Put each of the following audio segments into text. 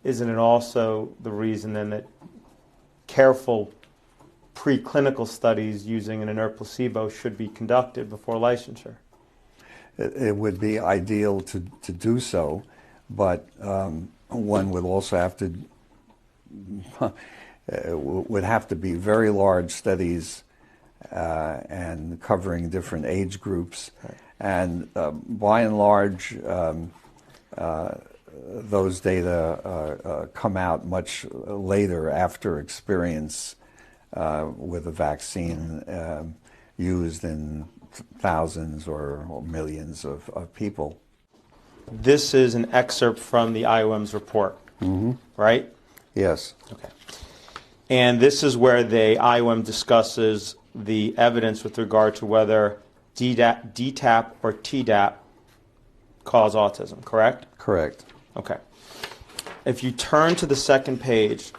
isn't it also the reason then that careful preclinical studies using an inert placebo should be conducted before licensure? It would be ideal to do so, but one would also have to would have to be very large studies and covering different age groups. Right. And by and large, those data come out much later after experience with a vaccine used in thousands or millions of people. This is an excerpt from the IOM's report, right? Yes. Okay. And this is where the IOM discusses the evidence with regard to whether DTaP or Tdap cause autism, correct? Correct. Okay. If you turn to the second page,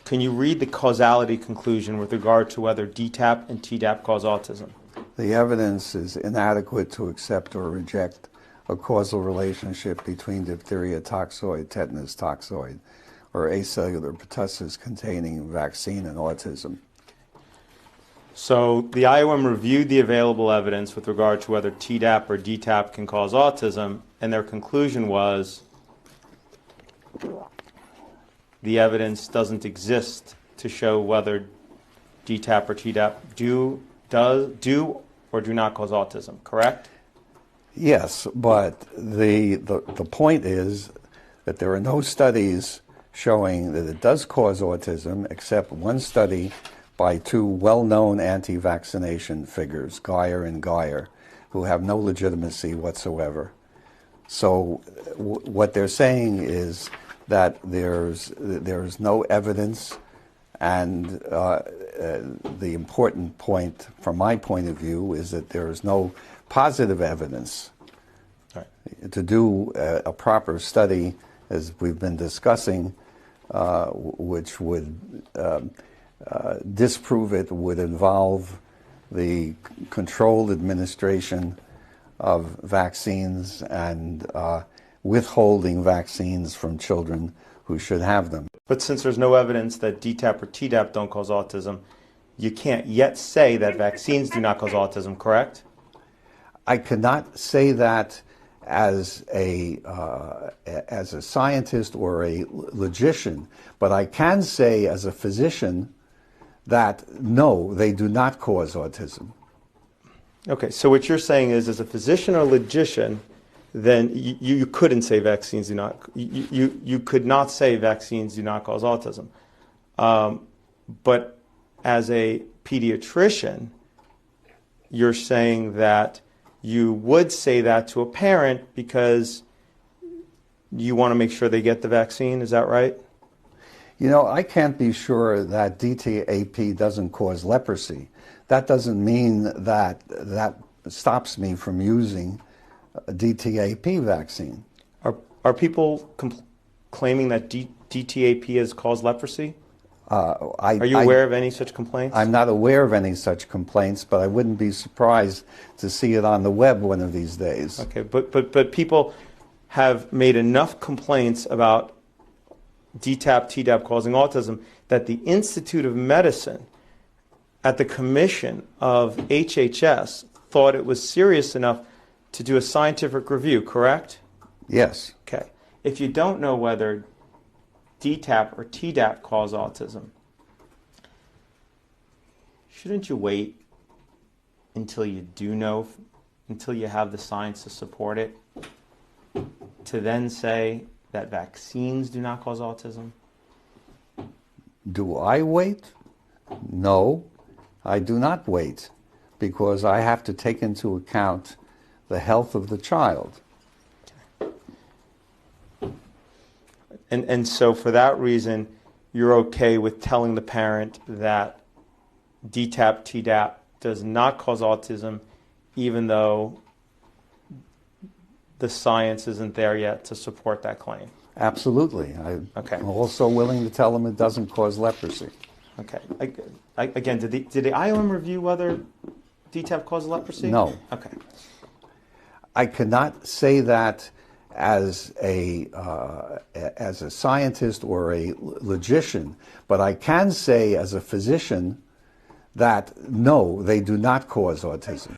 can you read the causality conclusion with regard to whether DTaP and Tdap cause autism? The evidence is inadequate to accept or reject a causal relationship between diphtheria toxoid, tetanus toxoid, or acellular pertussis containing vaccine and autism. So the IOM reviewed the available evidence with regard to whether Tdap or DTaP can cause autism, and their conclusion was the evidence doesn't exist to show whether DTaP or Tdap do or do not cause autism, correct? Yes, but the point is that there are no studies showing that it does cause autism, except one study by two well-known anti-vaccination figures, Geyer and Geyer, who have no legitimacy whatsoever. So what they're saying is that there's no evidence, and the important point from my point of view is that there is no positive evidence. Right. To do a proper study, as we've been discussing, which would disprove it, would involve the controlled administration of vaccines and withholding vaccines from children who should have them. But since there's no evidence that DTaP or Tdap don't cause autism, you can't yet say that vaccines do not cause autism, correct? I cannot say that as a scientist or a logician, but I can say as a physician that no, they do not cause autism. Okay, so what you're saying is, as a physician or logician, then you couldn't say vaccines do not. You could not say vaccines do not cause autism, but as a pediatrician, you're saying that you would say that to a parent because you want to make sure they get the vaccine. Is that right? You know, I can't be sure that DTaP doesn't cause leprosy. That doesn't mean that that stops me from using a DTaP vaccine. Are people claiming that DTaP has caused leprosy? Are you aware of any such complaints? I'm not aware of any such complaints, but I wouldn't be surprised to see it on the web one of these days. Okay, but people have made enough complaints about DTaP, Tdap causing autism that the Institute of Medicine at the commission of HHS thought it was serious enough to do a scientific review, correct? Yes. Okay. If you don't know whether DTaP or Tdap cause autism, shouldn't you wait until you do know, until you have the science to support it, to then say that vaccines do not cause autism? Do I wait? No, I do not wait, because I have to take into account the health of the child. And so for that reason, you're okay with telling the parent that DTaP, Tdap does not cause autism, even though the science isn't there yet to support that claim? Absolutely. I'm also willing to tell them it doesn't cause leprosy. Okay. Again, did the IOM review whether DTaP causes leprosy? No. Okay. I cannot say that as a scientist or a logician, but I can say as a physician that no, they do not cause autism.